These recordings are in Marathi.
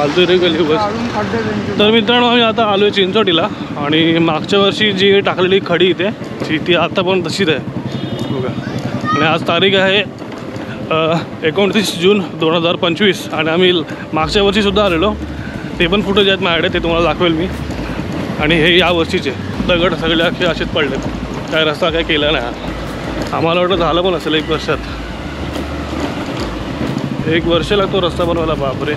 फालतू रे गली बस. तर मित्रांनो आम्ही आता आलो आहे चिंचोटीला आणि मागच्या वर्षी जी टाकलेली खडी इथे ती आता पण तशीच आहे बघा. आणि आज तारीख आहे 29 जून 2025 आणि आम्ही मागच्या वर्षीसुद्धा आलेलो. ते पण फुटेज आहेत माझ्याकडे, ते तुम्हाला दाखवेल मी. आणि हे या वर्षीचे दगड सगळे अख्खे असेच पडलेत. काय रस्ता काय केला नाही. आम्हाला वाटतं झालं पण असेल 1 वर्षात. 1 वर्ष लागतो रस्ता बनवायला. बापरे.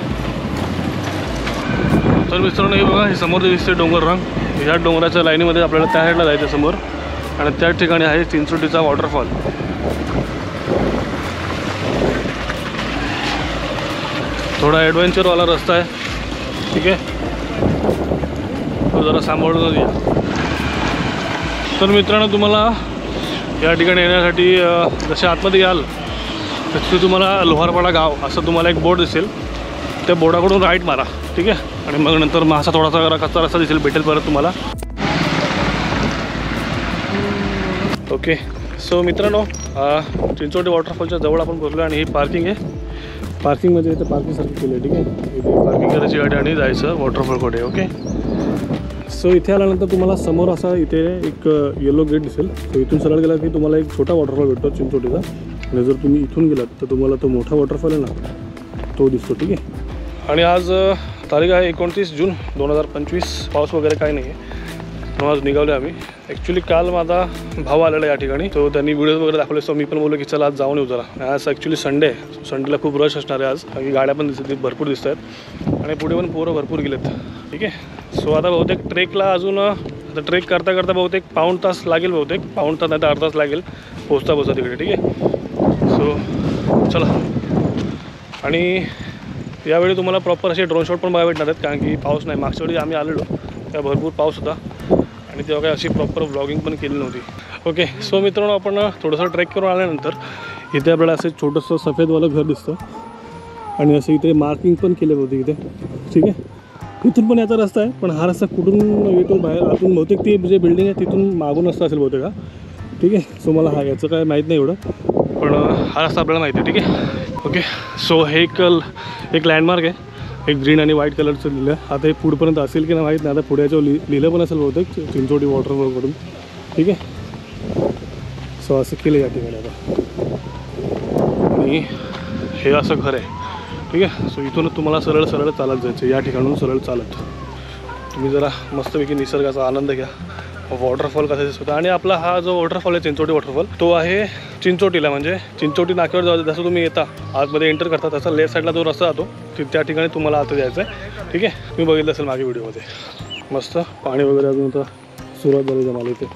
तर मित्रांनो हे बघा, हे समोर जे दिसते डोंगर रंग, ह्या डोंगराच्या लाईनीमध्ये आपल्याला त्या साईडला जायचं समोर. आणि त्याच ठिकाणी आहे चिंचोटीचा वॉटरफॉल. थोडा ॲडव्हेंचरवाला रस्ता आहे, ठीक आहे. तो जरा सांभाळूनच या. तर मित्रांनो तुम्हाला या ठिकाणी येण्यासाठी जसे आतमध्ये याल तिथे तुम्हाला लोहारपाडा गाव असं तुम्हाला एक बोर्ड दिसेल. त्या बोर्डाकडून राईट मारा, ठीक आहे. आणि मग नंतर असा थोडासा कच्चा रस्ता दिसेल, भेटेल परत तुम्हाला. ओके. सो मित्रांनो चिंचोटी वॉटरफॉलच्या जवळ आपण पोहोचलो आणि ही पार्किंग आहे. पार्किंगमध्ये इथं पार्किंगसारखी केली आहे, ठीक आहे. इथे पार्किंग करायची गाडी आणि जायचं वॉटरफॉलकडे. ओके. सो इथे आल्यानंतर तुम्हाला समोर असा इथे एक येलो गेट दिसेल. सो इथून सरळ गेला की तुम्हाला एक छोटा वॉटरफॉल भेटतो चिंचोटीचा. आणि जर तुम्ही इथून गेलात तर तुम्हाला तो मोठा वॉटरफॉल आहे ना, तो दिसतो, ठीक आहे. आणि आज तारीख आहे 29 जून 2025. पाऊस वगैरे काही नाही आहे. म्हणून आज निघालो आम्ही. ॲक्च्युली काल माझा भाऊ आलेला या ठिकाणी, तो त्यांनी व्हिडिओ वगैरे दाखवले. सो मी पण बोललो की चला आज जाऊन येऊ जरा. आज ॲक्च्युली संडे आहे. संडेला खूप रश असणार आहे आज, कारण गाड्या पण दिसत भरपूर दिसत आहेत आणि पुढे पण पोरं भरपूर गेलेत, ठीक आहे. सो आता बहुतेक ट्रेकला अजून आता ट्रेक करता करता बहुतेक पाऊण तास लागेल, बहुतेक पाऊण तास नाही तर अर्धा तास लागेल पोचता तिकडे, ठीक आहे. सो चला. आणि यावेळी तुम्हाला प्रॉपर असे ड्रोन शॉट पण बघायला भेटणार आहेत, कारण की पाऊस नाही. मागच्या वेळी आम्ही आलेलो तेव्हा भरपूर पाऊस होता आणि तेव्हा काही अशी प्रॉपर व्लॉगिंग पण केली नव्हती. ओके. सो मित्रांनो आपण थोडंसं ट्रेक करून आल्यानंतर इथे आपल्याला असं छोटंसं सफेदवालं घर दिसतं आणि असं इथे मार्किंग पण केलं होती इथे, ठीक आहे. इथून पण याचा रस्ता आहे, पण हा रस्ता कुठून येतो बाहेर आतून बहुतेक ती जे बिल्डिंग आहे तिथून मागून रस्ता असेल बहुतेक, हा, ठीक आहे. सो मला याचं काय माहीत नाही एवढं, पण हा रस्ता आपल्याला माहिती आहे, ठीक आहे. ओके. सो हे एक लँडमार्क आहे, एक ग्रीन आणि व्हाईट कलरचं लिहिलं आहे. आता हे पुढपर्यंत असेल की नाही माहीत नाही. आता पुढे याच्यावर लिहिलं पण असेल बहुतेक चिंचोटी वॉटरफॉलकडून, ठीक आहे. सो असं केलं या ठिकाणी आता. आणि हे असं घर आहे, ठीक आहे. सो इथूनच तुम्हाला सरळ चालत जायचं. या ठिकाणून सरळ चालत तुम्ही जरा मस्तपैकी निसर्गाचा आनंद घ्या. वॉटरफॉल कसा दिसतो. आणि आपला हा जो वॉटरफॉल आहे चिंचोटी वॉटरफॉल, तो आहे चिंचोटीला, म्हणजे चिंचोटी नाक्यावर जसं तुम्ही येता आतमध्ये एंटर करता तसा लेफ्ट साईडला जो रस्ता जातो त्या ठिकाणी तुम्हाला आत जायचं आहे, ठीक आहे. तुम्ही बघितलं असेल मागे व्हिडिओमध्ये. मस्त पाणी वगैरे अजून आता सुरुवात झाली जमाला इथे.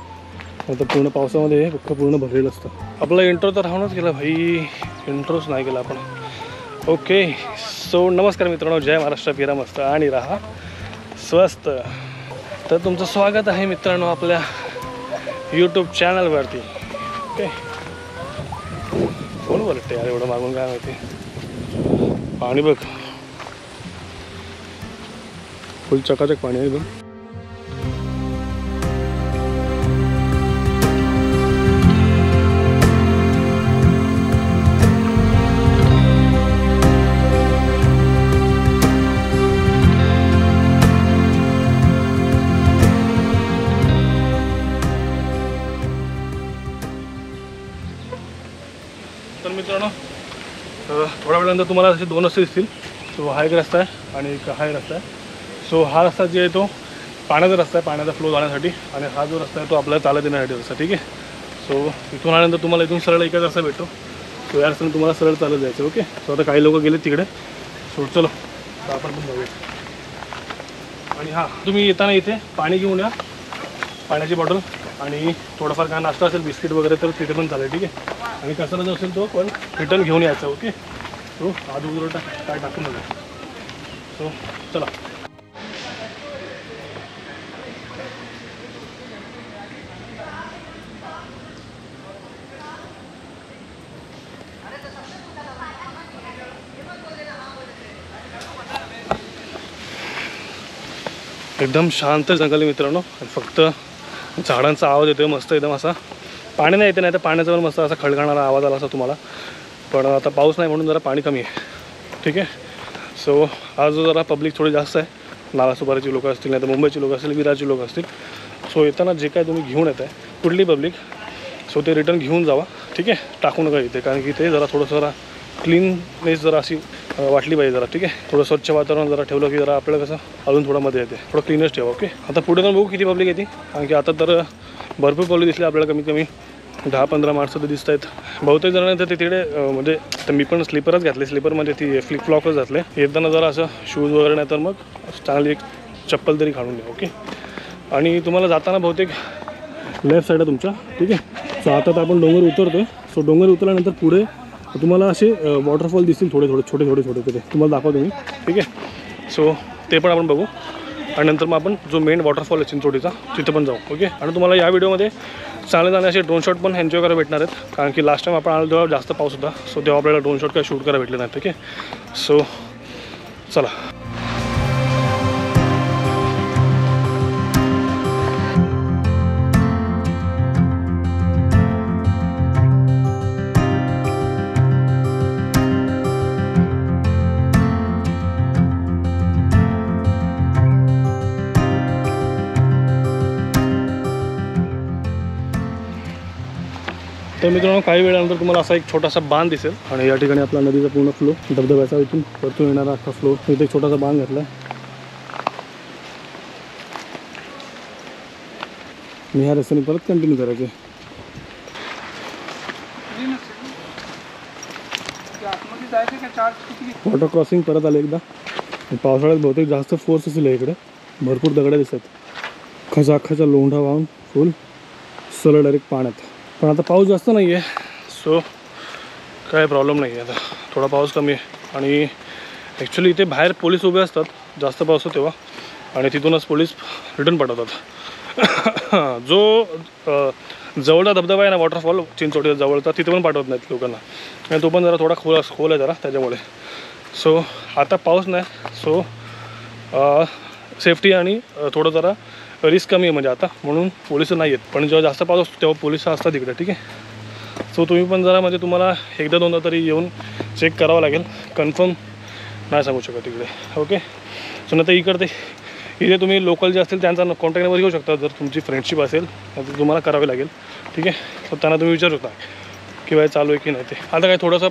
आता पूर्ण पावसामध्ये पक्क पूर्ण भरलेलं असतं. आपला इंट्रो तर राहूनच गेला भाई, इंट्रोच नाही केला आपण. ओके. सो नमस्कार मित्रांनो, जय महाराष्ट्र. फिरा मस्त आणि राहा स्वस्त. तर तुमचं स्वागत आहे मित्रांनो आपल्या यूट्यूब चॅनलवरती. ओके. कोण बोलते यार एवढं मागून, काय माहिती. पाणी बघ, फुल चकाचक पाणी आहे एकदम. तर मित्रांनो थोड्या वेळानंतर तुम्हाला असे 2 रस्ते दिसतील. सो हा एक रस्ता आहे आणि एक हा एक रस्ता आहे. सो हा रस्ता जे आहे तो पाण्याचा रस्ता आहे, पाण्याचा फ्लो जाण्यासाठी. आणि हा जो रस्ता आहे तो आपल्याला चालत येण्यासाठी रस्ता, ठीक आहे. सो इथून आल्यानंतर तुम्हाला इथून सरळ एकच रस्ता भेटतो. सो या रस्त्याने तुम्हाला सरळ चालत जायचं. ओके. सो आता काही लोक गेले तिकडे. सो चलो तर आपण पण बघूया. आणि हां, तुम्ही येताना इथे पाणी घेऊन या, पाण्याची बॉटल आणि थोडंफार काय नाश्ता असेल बिस्किट वगैरे तर तिथे पण चालेल, ठीक आहे. आणि कचरा जो असेल तो पण रिटर्न घेऊन यायचा. ओके. सो आजूबाजूला काय टाकून नका. सो चला. एकदम शांत जंगल आहे मित्रांनो. आणि फक्त झाडांचा आवाज येतो मस्त एकदम असा. पाणी नाही येते, नाही तर पाण्याचा पण मस्त असा खळखळणारा आवाज आला असा तुम्हाला. पण आता पाऊस नाही म्हणून जरा पाणी कमी आहे, ठीक आहे. सो आज जरा पब्लिक थोडी जास्त आहे, नालासोपाराची लोकं असतील, नाही तर मुंबईची लोकं असतील, विरारची लोकं असतील. सो येताना जे काय तुम्ही घेऊन येत आहे कुठली पब्लिक, सो ते रिटर्न घेऊन जावा, ठीक आहे. टाकू नका इथे, कारण की ते जरा थोडंसं जरा क्लीननेस जरा अशी वाटली पाहिजे जरा, ठीक आहे. थोडं स्वच्छ वातावरण जरा ठेवलं की जरा आपल्याला कसं अजून थोडं मध्ये येते, थोडं क्लीनच ठेवा. ओके, आता पुढे जाऊन बघू किती पब्लिक येते, कारण की आता तर भरपूर पब्लिक दिसली आपल्याला, कमीत कमी 10-15 माणसं तर दिसत आहेत. बहुतेक जणांना तर तिकडे म्हणजे तर मी पण स्लीपरच घातले, स्लीपरमध्ये ती फ्लिपफ्लॉपच घातले. येताना जरा असं शूज वगैरे नाही तर मग चांगली एक चप्पल तरी काढून द्या. ओके, आणि तुम्हाला जाताना बहुतेक लेफ्ट साईड आहे तुमच्या, ठीक आहे. सो आता तर आपण डोंगर उतरतो आहे. सो डोंगर उतरल्यानंतर पुढे तुम्हाला असे वॉटरफॉल दिसतील, थोडे छोटे ते तुम्हाला दाखवतो मी, ठीक आहे. सो ते पण आपण बघू, आणि नंतर मग आपण जो मेन वॉटरफॉल आहे चिंचोटीचा तिथं पण जाऊ. ओके, आणि तुम्हाला या व्हिडिओमध्ये चांगले जाणे असे ड्रोन शॉट पण एन्जॉय करायला भेटणार आहेत, कारण की लास्ट टाइम आपण आलो तेव्हा जास्त पाऊस होता. सो तेव्हा आपल्याला ड्रोन शॉट काय शूट करायला भेटले नाही, ठीक आहे. सो चला. तर मित्रांनो, काही वेळानंतर तुम्हाला असा एक छोटासा बांध दिसेल, आणि या ठिकाणी आपला नदीचा पूर्ण फ्लो, धबधब्याचा इथून वरतून येणारा अख्खा फ्लो, इथे एक छोटासा बांध घातला. मी ह्या रस्त्याने परत कंटिन्यू करायचे. वॉटर क्रॉसिंग परत आले एकदा. पावसाळ्यात बहुतेक जास्त फोर्स असेल इकडे, भरपूर दगडं दिसतात. खचाखचा लोंढा वाहून फुल सरळ डायरेक्ट पाण्यात. पण आता पाऊस जास्त नाही आहे, सो काय प्रॉब्लेम नाही आहे. आता थोडा पाऊस कमी आहे, आणि ॲक्च्युली इथे बाहेर पोलीस उभे असतात जास्त पाऊस होतो तेव्हा, आणि तिथूनच पोलीस रिटर्न पाठवतात. जो जवळचा धबधबा आहे ना वॉटरफॉल चिंचोटी जवळचा, तिथे पण पाठवत नाहीत लोकांना, आणि तो पण जरा थोडा खोल आहे जरा त्याच्यामुळे. सो आता पाऊस नाही, सो सेफ्टी आणि थोडं जरा रिस्क कमी आहे म्हणजे आता, म्हणून पोलिस नाही आहेत. पण जेव्हा जास्त पाऊस असतो तेव्हा पोलिस असतात तिकडे, ठीक आहे. सो तुम्ही पण जरा म्हणजे तुम्हाला एकदा दोनदा तरी येऊन चेक करावं लागेल, कन्फर्म नाही सांगू शकत तिकडे. ओके, सो नंतर इथे तुम्ही लोकल जे असतील त्यांचा कॉन्टॅक्ट नंबर घेऊ शकता. जर तुमची फ्रेंडशिप असेल तर तुम्हाला करावी लागेल, ठीक आहे. सो त्यांना तुम्ही विचारू शकता की बाय चालू आहे की नाही ते. आता काय थोडंसं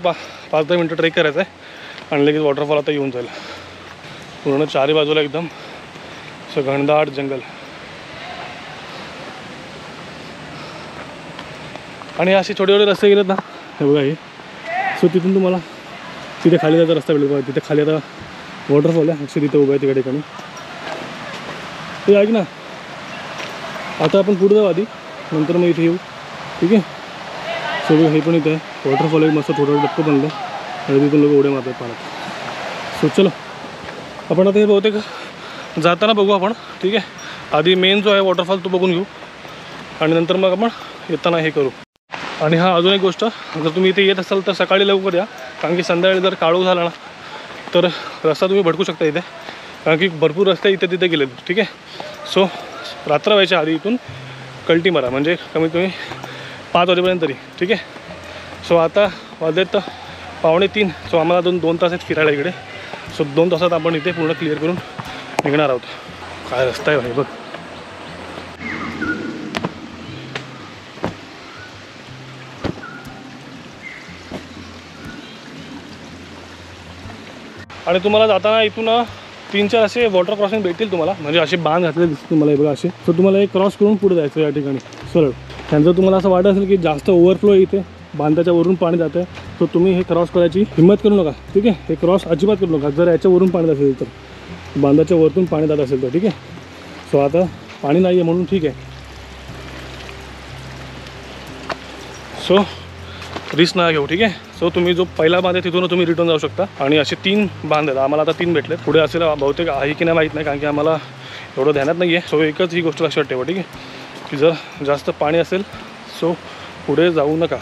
5-10 मिनटं ट्रेक करायचं आहे, आणि लगेच वॉटरफॉल आता येऊन जाईल. पूर्ण चारी बाजूला एकदम असं घनदाट जंगल, आणि असे छोटे छोटे रस्ते गेलेत ना, हे बघा हे. सो तिथून तुम्हाला तिथे खाली जायचा रस्ता भेटेल बघा. तिथे खाली आता वॉटरफॉल आहे, अक्षर तिथे उभं आहे तिकडे ठिकाणी. ते ऐक ना, आता आपण पुढे जाऊ आधी, नंतर मग इथे येऊ, ठीक आहे. सो हे पण इथे आहे वॉटरफॉल, एक मस्त थोडं डप्पं बनलं आणि तिथून लोक उड्या मारतात पाण्यात. सो चलो आपण आता हे बहुतेक जाताना बघू आपण, ठीक आहे. आधी मेन जो आहे वॉटरफॉल तो बघून घेऊ, आणि नंतर मग आपण येताना हे करू. आणि हा अजून एक गोष्ट, जर तुम्ही इथे येत असाल तर सकाळी लवकर या, कारण की संध्याकाळी जर काळोख झाला ना तर रस्ता तुम्ही भटकू शकता इथे, कारण की भरपूर रस्ते इथे तिथे गेलेत, ठीक आहे. सो रात्र व्हायच्या आधी इथून कल्टी मारा, म्हणजे कमीत कमी 5 वाजेपर्यंत तरी, ठीक आहे. सो आता वाजलेत 2:45. सो आम्हाला 2 तास आहेत फिरायला इकडे. सो 2 तासात आपण इथे पूर्ण क्लिअर करून निघणार आहोत. काय रस्ता आहे भाई बघ. आणि तुम्हाला जाताना इथून 3-4 असे वॉटर क्रॉसिंग भेटतील तुम्हाला, म्हणजे असे बांध घातले दिसतील तुम्हाला हे बघा असे. तर तुम्हाला एक क्रॉस करून पुढे जायचं या ठिकाणी सरळ. त्यांचं तुम्हाला असं वाटत असेल की जास्त ओव्हरफ्लो आहे इथे, बांधाच्या वरून पाणी जातं आहे, तर तुम्ही हे क्रॉस करायची हिंमत करू नका, ठीक आहे. हे क्रॉस अजिबात करू नका जर याच्यावरून पाणी जात असेल तर, बांधाच्या वरतून पाणी जात असेल तर, ठीक आहे. सो आता पाणी नाही आहे म्हणून ठीक आहे. सो रिस्क नाही घेऊ, ठीक आहे. सो तुम्ही जो पहिला बांध आहे तिथून तुम्ही रिटर्न जाऊ शकता, आणि असे 3 बांध आहेत. आम्हाला आता 3 भेटले, पुढे असेल बहुतेक आहे की नाही माहीत नाही, कारण की आम्हाला एवढं ध्यानात नाही आहे. सो एकच ही गोष्ट लक्षात ठेवा, ठीक आहे, की जर जास्त पाणी असेल सो पुढे जाऊ नका.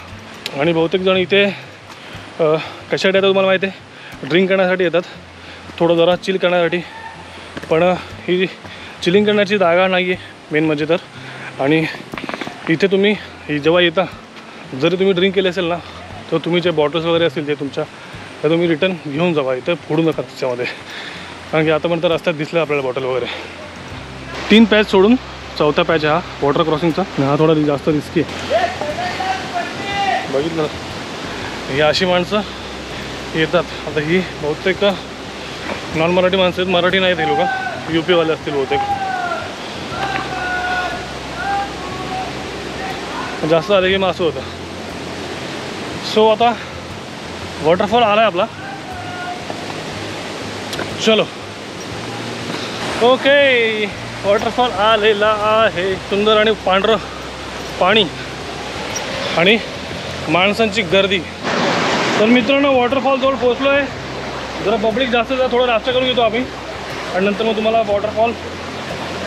आणि बहुतेक जण इथे कशासाठी येतात तुम्हाला माहिती आहे, ड्रिंक करण्यासाठी येतात, थोडं जरा चिल करण्यासाठी. पण ही चिलिंग करण्याची जागा नाही आहे मेन म्हणजे तर. आणि इथे तुम्ही जेव्हा येता, जरी तुम्ही ड्रिंक केले असेल ना, तर तुम्ही जे बॉटल्स वगैरे असतील जे तुमच्या तर तुम्ही रिटर्न घेऊन जावा, इथं फोडू नका त्याच्यामध्ये, कारण की आतापर्यंत रस्त्यात दिसलं आपल्याला बॉटल वगैरे. 3 पॅच सोडून 4था पॅच हा वॉटर क्रॉसिंगचा, हा थोडा जास्त रिस्की आहे. बघितलं ही अशी माणसं येतात. आता ही बहुतेक नॉन मराठी माणसं आहेत, मराठी नाहीत हे लोक, UP-वाले असतील बहुतेक. जास्त आले की मग असं होतं. सो आता वॉटरफॉल आला आहे आपला. चलो ओके, वॉटरफॉल आलेला आहे. सुंदर आणि पांढरं पाणी आणि माणसांची गर्दी. तर मित्रांनो वॉटरफॉल जवळ पोहोचलो आहे. जरा पब्लिक जास्त थोडं नाश्ता करून घेतो आम्ही आणि नंतर मग तुम्हाला वॉटरफॉल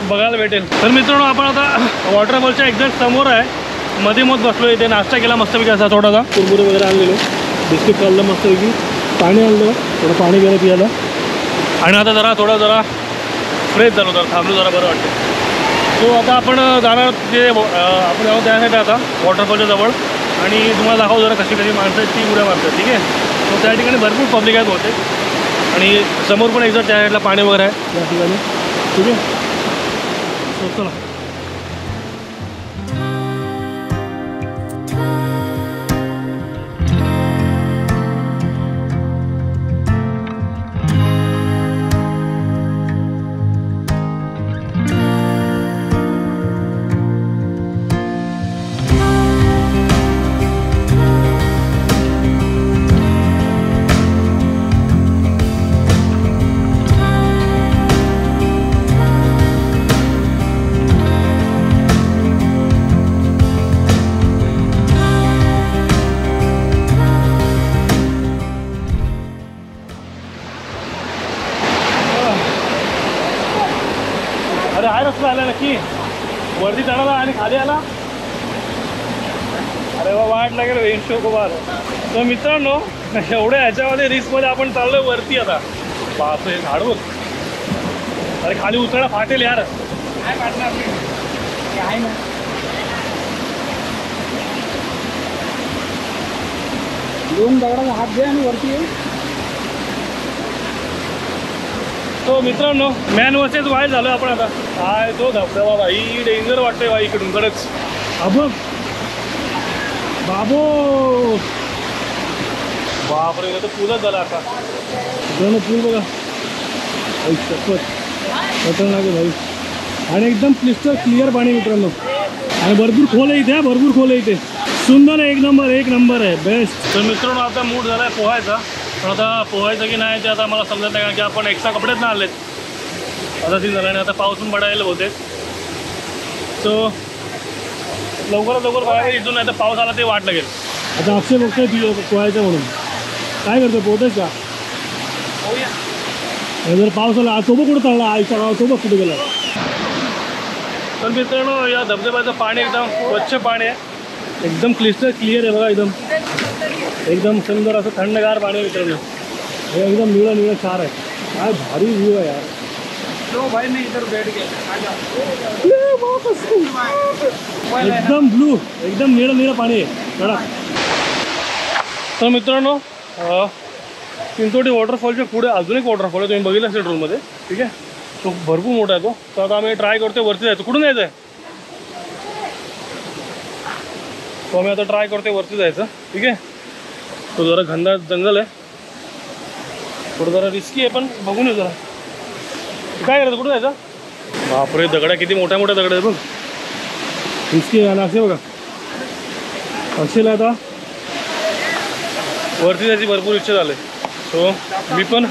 बघायला भेटेल. तर मित्रांनो आपण आता वॉटरफॉलच्या एक्झॅक्ट समोर आहे, मध्ये मत बसलो. इथे नाश्ता केला मस्तपैकी असा, थोडासा कुरमुरे वगैरे आणलेलो, बिस्किट खाल्लं मस्तपैकी, पाणी आणलं, थोडं पाणी गेलं पियाला आणि आता जरा फ्रेश झालो, जरा थांबलो, जरा बरं वाटतं. सो आता आपण जाणार ते आपण जाऊ त्यासाठी आता वॉटरफॉलच्या जवळ आणि तुम्हाला दाखवू जरा कशी माणसं आहेत ती उड्या मारतात. ठीक आहे. सो त्या ठिकाणी भरपूर पब्लिक आहेत होते आणि समोर पण एक्झॅक्ट त्या साईडला पाणी वगैरे आहे त्या ठिकाणी. ठीक आहे. सो चला. अरे आहे रस्ता आला नक्की वरती चढायला आणि खाली आला. अरे वा, वाट लागेल रेनशो कुमार. तर मित्रांनो एवढ्या ह्याच्यामध्ये रिस्कमध्ये आपण चाललोय वरती. आता बापरे झाड बघ. अरे खाली उतरायला फाटेल यार. काय फाटणार आहे ना. दोन दगडाचा हात द्या आणि वरती ये. तो मित्रांनो मॅन वर्सेस वाईल्ड झालो आपण आता. काय तो धबधबा भाई, डेंजर वाटतंय भाई इकडून खरंच. अबघ बाबो, बापरे तर पूलच झाला आता. जण पूल बघा भाई, शपथ खतरनाक आहे भाई. आणि एकदम क्लिस्टर क्लिअर पाणी मित्रांनो. आणि भरपूर खोल आहे इथे, भरपूर खोल आहे इथे. सुंदर आहे, एक नंबर आहे, बेस्ट. तर मित्रांनो आता मूड झाला आहे पोहायचा. पण आता पोहायचं की नाही ते आता मला समजत नाही, कारण की आपण एक्स्ट्रा कपडेच ना आणलेत. आता ती झालं आणि आता पाऊस पण पडायला होते. सो लवकरात लवकर बघायला इथून, नाही तर पाऊस आला ते वाट लागेल. आता अक्षय बघतोय ती पोहायचं म्हणून. काय करतोय, पोहतोयच का? जर पाऊस आला सोबत कुठं चालला, आईचा गाव सोबत कुठे गेला. तर मित्रांनो या धबधब्याचं पाणी एकदम स्वच्छ पाणी आहे, एकदम क्लिस्टर क्लिअर आहे बघा. एकदम सुंदर असं थंडगार पाणी आहे मित्रांनो. हे एकदम निळं क्षार आहे. काय भारी व्ह्यू आहे यार. भाई मी इधर बैठ गया. एकदम ब्लू, एकदम निळं पाणी आहे कडक. तर मित्रांनो चिंचोटी वॉटरफॉलच्या पुढे अजून एक वॉटरफॉल आहे, तुम्ही बघितलं असेल ड्रोनमध्ये. ठीक आहे. तो भरपूर मोठा आहे तो. तर आता आम्ही ट्राय करतोय वरती जायचं. कुठून जायचं आहे तो आम्ही आता ट्राय करतोय वरती जायचं. ठीक आहे. तो जरा घनदाट जंगल आहे, थोडं जरा रिस्की आहे, पण बघून येऊ जरा. काय करायचं, कुठं जायचं. बापरे दगडा किती मोठ्या दगड आहे बघ. रिस्की आहे ना. असे बघा असेल. आता वरती जायची भरपूर इच्छा झाली. सो मी पण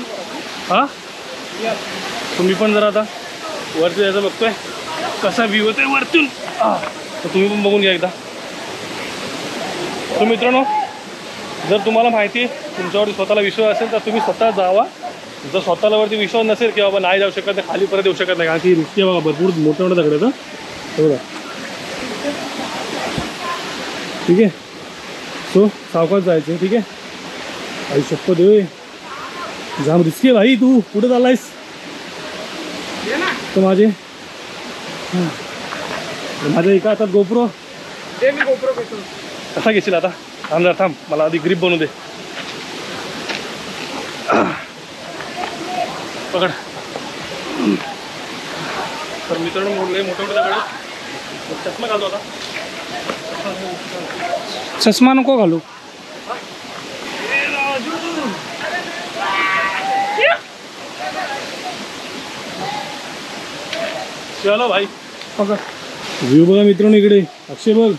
तुम्ही पण जरा आता वरती जायचं बघतोय कसा व्ह्यू होतोय वरतून. तर तुम्ही पण बघून घ्या एकदा. तर मित्रांनो जर तुम्हाला माहिती तुमच्यावरती स्वतःला विश्वास असेल तर तुम्ही स्वतः जावा. जर स्वतःला वरती विश्वास नसेल की बाबा नाही जाऊ शकत नाही, खाली परत येऊ शकत नाही, कारण की रिस्की बघा भरपूर मोठं दगड आहे. बघा ठीक आहे. सो सावकाश जायचं. ठीक आहे. आई शपथ दे, जाम रिस्की आहे भाई. तू कुठे चाललायस. तर माझ्या एका हातात गोप्रो. कसा घेशील आता. थांब मला आधी ग्रिप बनवू दे. पकड. तर मित्रांनो मोठे मोठे दगड. चष्मा घालतो आता. चष्मा नको घालू. चलो भाई. पकड. व्ह्यू बघा मित्रांनो इकडे. अक्षय बघ.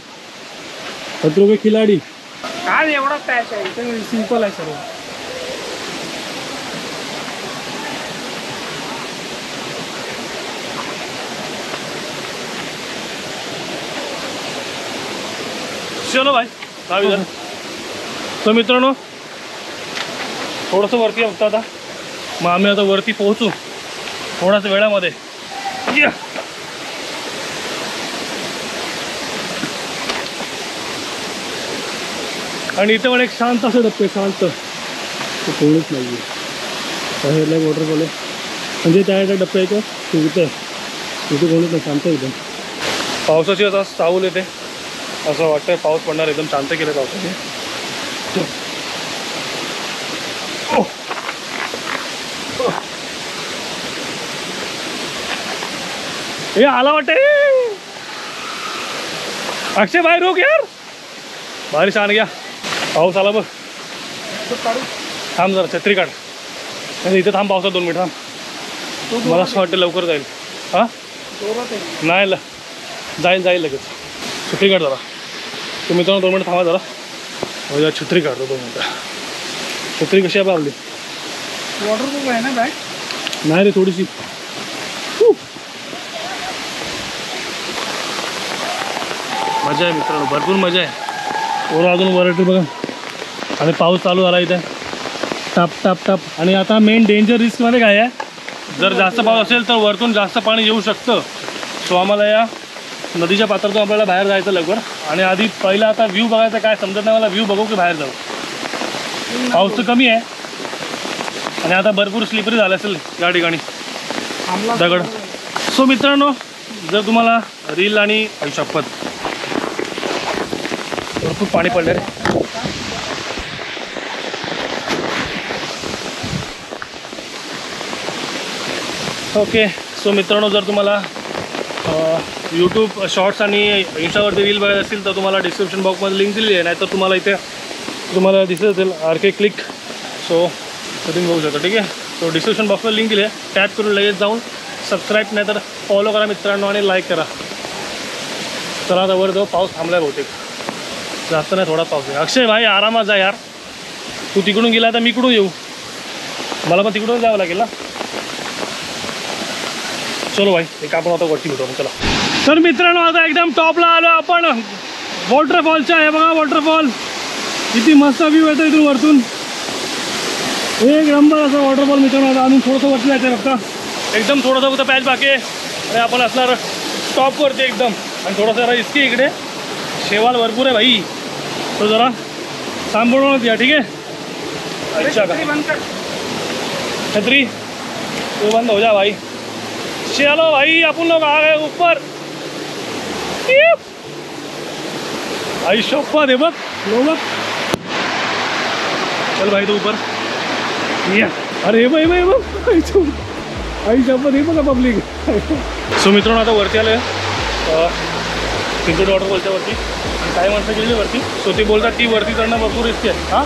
खतरो के खिलाडी. काय एवढा पॅच आहे इथे. सिंपल आहे सर्व. चलो भाई. तर मित्रांनो थोडंसं वरती बघतो आता. मग आम्ही आता वरती पोहोचू थोड्याच वेळामध्ये. आणि इथं पण एक शांत असं डप्पे. शांत तो कोणीच नाही आहे. बाहेरला वॉटरफॉल आहे म्हणजे त्या डप्पा आहे का इथं. इथे कोणीच नाही. शांत एकदम. पावसाची आता चाहूल येते. असं वाटतंय पाऊस पडणार. एकदम शांत केलं पावसाने. हे आला वाटते. अक्षय बाहेर रोक यार. बारिश आण गया. पाऊस आला बघ. थांब जरा छत्री काढ. नाही इथे थांब. पावसात 2 मिनिट थांब. मला असं वाटतं लवकर जाईल. हां नाही जाईल लगेच. छत्री काढ जरा. तुम्ही मित्रांनो 2 मिनिट थांबा जरा. जरा छत्री काढतो 2 मिनिटं. छत्री कशी आहे आपली. वॉटरप्रूफ आहे ना बॅग. नाही रे थोडीशी. मजा आहे मित्रांनो. भरपूर मजा आहे. पोरं अजून वरटे बघा. आणि पाऊस चालू झाला इथे. Top top top. आणि आता मेन डेंजर रिस्कमध्ये काय आहे. जर जास्त पाऊस असेल तर वरतून जास्त पाणी येऊ शकतं. सो आम्हाला या नदीच्या पात्रातून आपल्याला बाहेर जायचं लवकर. आणि आधी पहिला आता व्ह्यू बघायचा. काय समजत नाही मला. व्ह्यू बघू की बाहेर जाऊ. पाऊस तर कमी आहे. आणि आता भरपूर स्लिपरी झालं असेल या ठिकाणी दगड. सो मित्रांनो जर तुम्हाला रील आणि शपथ भरपूर पाणी पडले रे. ओके. सो मित्रांनो जर तुम्हाला यूट्यूब शॉर्ट्स आणि इंस्टावरती रील बघायला असतील तर तुम्हाला डिस्क्रिप्शन बॉक्समध्ये लिंक दिली आहे. नाहीतर तुम्हाला इथे तुम्हाला दिसत असेल RK क्लिक. सो तुम्ही बघू शकता. ठीक आहे. सो डिस्क्रिप्शन बॉक्सवर लिंक दिली आहे. टॅप करून लगेच जाऊन सबस्क्राईब नाही तर फॉलो करा मित्रांनो. आणि लाईक करा. चला आता वर जाऊ. पाऊस थांबला आहे बहुतेक. जास्त नाही थोडा पाऊस आहे. अक्षय भाई आरामात जा यार. तू तिकडून गेला तर मी इकडून येऊ. मला पण तिकडून जावं लागेल ना. चलो भाई एक आपण आता वरती भेटू. चला. तर मित्रांनो आता एकदम टॉपला आलो आपण. वॉटरफॉलच्या आहे बघा. वॉटरफॉल किती मस्त व्ह्यू येतो इथून वरतून. एक नंबर असा वॉटरफॉल मित्रांनो. आता अजून थोडंसं वरती जायचं आहे फक्त. एकदम थोडंसं फक्त पॅच बाकी आहे. आणि आपण असणार टॉपवरती एकदम. आणि थोडंसं जरा इतकी इकडे शेवाल भरपूर आहे भाई. तो जरा सांभाळूनच या. ठीक आहे. अच्छा का छत्री तो बंद हो जा भाई. चलो भाई अपन लोग आ गए ऊपर. आई शोपा दे बघ लोग. चल भाई तो ऊपर. अरे हे बघ आई शोपा दे बघा पब्लिक. सो मित्रांनो आता वरती आलं चिंचोटी वॉटरफॉलच्या वरती. आणि काही माणसं गेली वरती. सो ते बोलतात ती वरती चढणं भरपूर रिस्की है. हाँ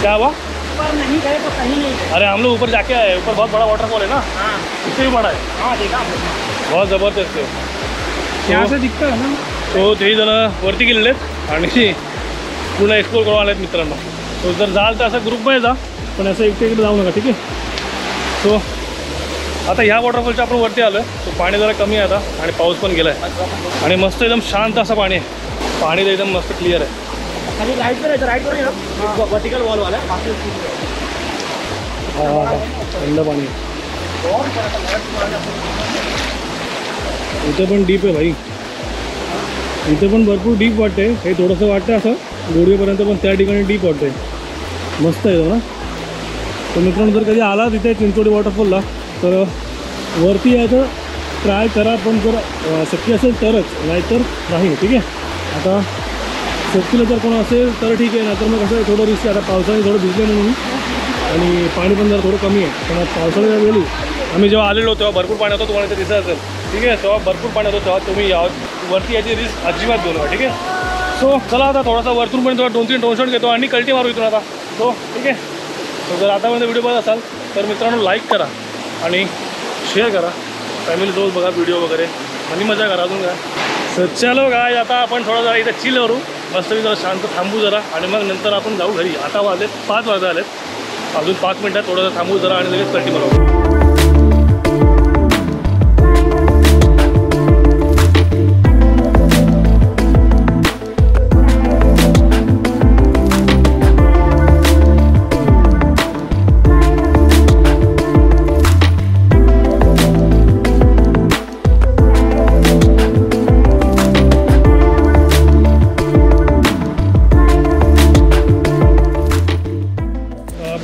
क्या हुआ. नहीं गए तो कहीं नहीं. अरे हम लोग ऊपर जाके आए. ऊपर बहुत बड़ा वाटरफॉल है ना. हाँ इससे भी बड़ा है. हाँ देखा बहुत ज़बरदस्त है. यहाँ से दिखता है ना. तो तेही जण वरती गेलेले आहेत आणि पूर्ण एक्सप्लोर करून आलेत मित्रांनो. तो जर जाल तर असं ग्रुपमध्ये जा. पण असं एकटे इकडे जाऊ नका. ठीक आहे. सो आता ह्या वॉटरफॉलच्या आपण वरती आलो. तो पाणी जरा कमी आहे आता. आणि पाऊस पण गेला आहे. आणि मस्त एकदम शांत असं पाणी आहे. पाणी तर एकदम मस्त क्लिअर आहे. खाली राइट पे राइट पर वर्टिकल वॉल वाला है. हां थंड पाणी. इथं पण डीप आहे भाई. इथं पण भरपूर डीप वाटते. हे थोडंसं वाटतं असं गोडवेपर्यंत. पण त्या ठिकाणी डीप वाटतंय. मस्त आहे ना. तर मित्रांनो जर कधी आला तिथे चिंचोटी वॉटरफॉलला तर वरती यायचं ट्राय करा. पण जर शक्य असेल तरच. नाहीतर नाही. ठीक आहे. आता सेफ्टीला जर कोण असेल तर ठीक आहे. नाहीतर मग कसं थोडं रिस्क. आता पावसाने थोडं भिजले म्हणून आणि पाणी पण जरा थोडं कमी आहे. पण पावसाळ्यात गेली आम्ही जेव्हा आलेलो तेव्हा भरपूर पाणी होतं, तुम्हाला ते दिसत असेल. ठीक आहे, तेव्हा भरपूर पाणी होतं, तेव्हा तुम्ही वरती याची रिस्क अजिबात घेऊ नका. ठीक आहे, सो चला आता थोडासा वरतून पण 2-3 ड्रोन घेतो आणि कल्टी मारू इथून आता. सो ठीक आहे, सो जर आतापर्यंत व्हिडिओ बघत असाल तर मित्रांनो लाईक करा आणि शेअर करा, फॅमिलीसोबत बघा व्हिडिओ वगैरे आणि मजा करा. अजून काय सो चलो काय, आता आपण थोडं जरा इथे चिल करू, मस्तपैकी जरा शांत थांबू जरा आणि मग नंतर आपण जाऊ घरी. आता वाजलेत 5 वाजता आलेत, अजून 5 मिनटात थोडंसं थांबू जरा आणि लगेच कल्टी मारू.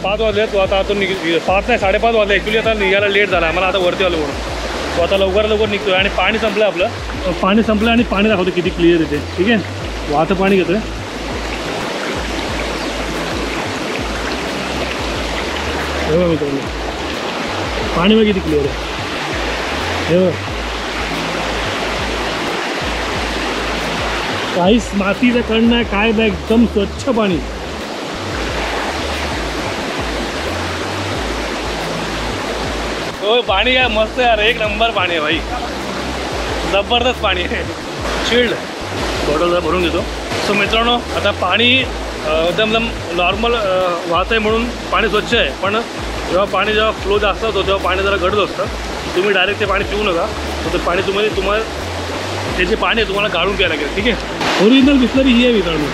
5 वाजले तो आता 5 नाही 5:30 वाजले ॲक्च्युली. आता निघायला लेट झाला आम्हाला, आता वरती आलो म्हणून. तो आता लवकर निघतोय आणि पाणी संपलं आपलं. पाणी संपलं आणि पाणी दाखवतो किती क्लिअर येते. ठीक आहे, वाहतं पाणी घेतोय. हे बघा मित्रांनो, पाणी बघ किती क्लिअर आहे. हे बघ, काहीच मातीचं कण नाही, काय नाही, एकदम स्वच्छ पाणी. हो पाणी काय मस्त यार, एक नंबर पाणी आहे भाई, जबरदस्त पाणी आहे. चिल्ड बॉटल भरून घेतो. सो मित्रांनो, आता पाणी एकदम नॉर्मल वाहत आहे म्हणून पाणी स्वच्छ आहे. पण जेव्हा फ्लो जास्त होतो तेव्हा पाणी जरा गडद असतं. तुम्ही डायरेक्ट ते पाणी पिऊ नका. तर ते पाणी तुम्हाला ते जे पाणी आहे तुम्हाला गाळून प्यायला लागेल. ठीक आहे, ओरिजिनल बिस्लरी ही आहे मित्रांनो,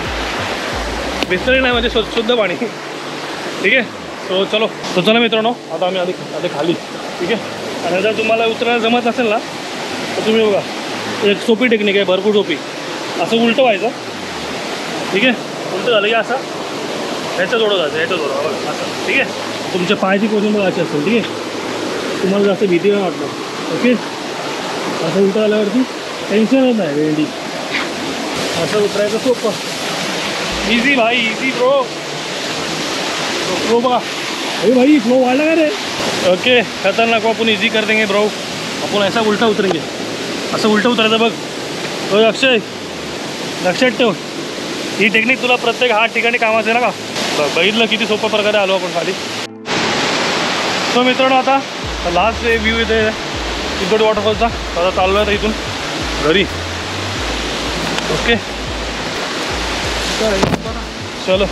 बिस्लरी नाही म्हणजे शुद्ध पाणी. ठीक आहे, सो चला मित्रांनो, आता आम्ही आधी खाली. ठीक आहे, आणि जर तुम्हाला उतरायला जमत नसेल ना तर तुम्ही बघा, एक सोपी टेक्निक आहे, भरपूर सोपी. असं उलटं व्हायचं. ठीक आहे, उलटं झालं की असं ह्याचं जोडं जायचं, ह्याचं जोडं बघा असं. ठीक आहे, तुमच्या पायाची पोझिशन बघा अशी असेल. ठीक आहे, तुम्हाला जास्त भीती नाही वाटणार. ओके, असं उलटं झाल्यावरती टेन्शनच नाही वेंडी. असं उतरायचं सोपं, इझी भाई, इझी ब्रो. फ्लो बघा, अरे भाई फ्लो वाढला का रे. ओके, खतरनाक को अपन इजी कर देंगे ब्रो. अपन ऐसा उल्टा उतरेंगे, असं उलटं उतरायचं बघ. तो अक्षय लक्षात ठेव, ही टेक्निक तुला प्रत्येक हात ठिकाणी कामाचं आहे ना का. बघितलं किती सोप्या प्रकारे आलो आपण खाली. सो मित्रांनो, आता लास्ट व्ह्यू इथे चिंचोटी वॉटरफॉलचा. आता चाललो आहे इथून घरी. ओके चलो,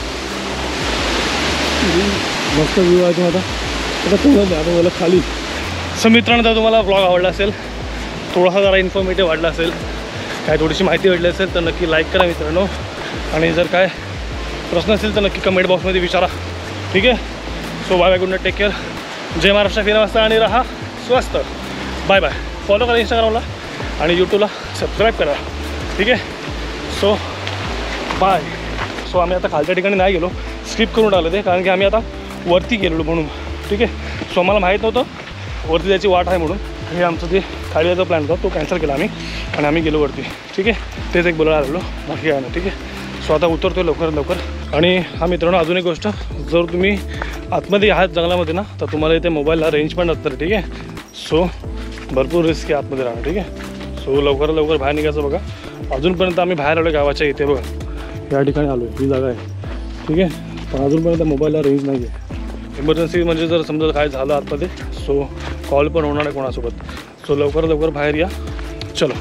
मस्त व्ह्यू आहे तुम्हाला. आता थोडं मला खाली. सो मित्रांनो, जर तुम्हाला ब्लॉग आवडला असेल, थोडासा जरा इन्फॉर्मेटिव्ह वाटला असेल, काय थोडीशी माहिती वाटली असेल तर नक्की लाईक करा मित्रांनो. आणि जर काय प्रश्न असेल तर नक्की कमेंट बॉक्समध्ये विचारा. ठीक आहे, so bye bye, good night, take care. जय महाराष्ट्र, फिरा वाजता आणि राहा स्वस्त. Bye bye. फॉलो करा इंस्टाग्रामला आणि यूट्यूबला सबस्क्राईब करा. ठीक आहे, सो बाय. सो आम्ही आता खालच्या ठिकाणी नाही गेलो, स्किप करून टाकलं ते, कारण की आम्ही आता वरती गेलेलो म्हणून. ठीक आहे, सो आम्हाला माहीत नव्हतं वरती जायची वाट आहे म्हणून. हे आमचं जे खाली जायचा प्लॅन होता तो कॅन्सल केला आम्ही आणि आम्ही गेलो वरती. ठीक आहे, तेच एक बोलायला आलेलो, बाकी आहे ना. ठीक आहे, सो आता उतरतो आहे लवकर. आणि हा मित्रांनो, अजून एक गोष्ट, जर तुम्ही आतमध्ये आहात जंगलामध्ये ना तर तुम्हाला इथे मोबाईलला रेंज पण नसतं. ठीक आहे, सो भरपूर रिस्क आहे आतमध्ये राहणं. ठीक आहे, सो लवकर बाहेर निघायचं बघा. अजूनपर्यंत आम्ही बाहेर आलो गावाच्या इथे बघा, या ठिकाणी आलो आहे, ही जागा आहे. ठीक आहे, पण अजूनपर्यंत मोबाईलला रेंज नाही आहे. इमर्जन्सी म्हणजे जर समजा काय झालं आतमध्ये, सो कॉल पण होणार आहे कोणासोबत. सो लवकर बाहेर या. चलो.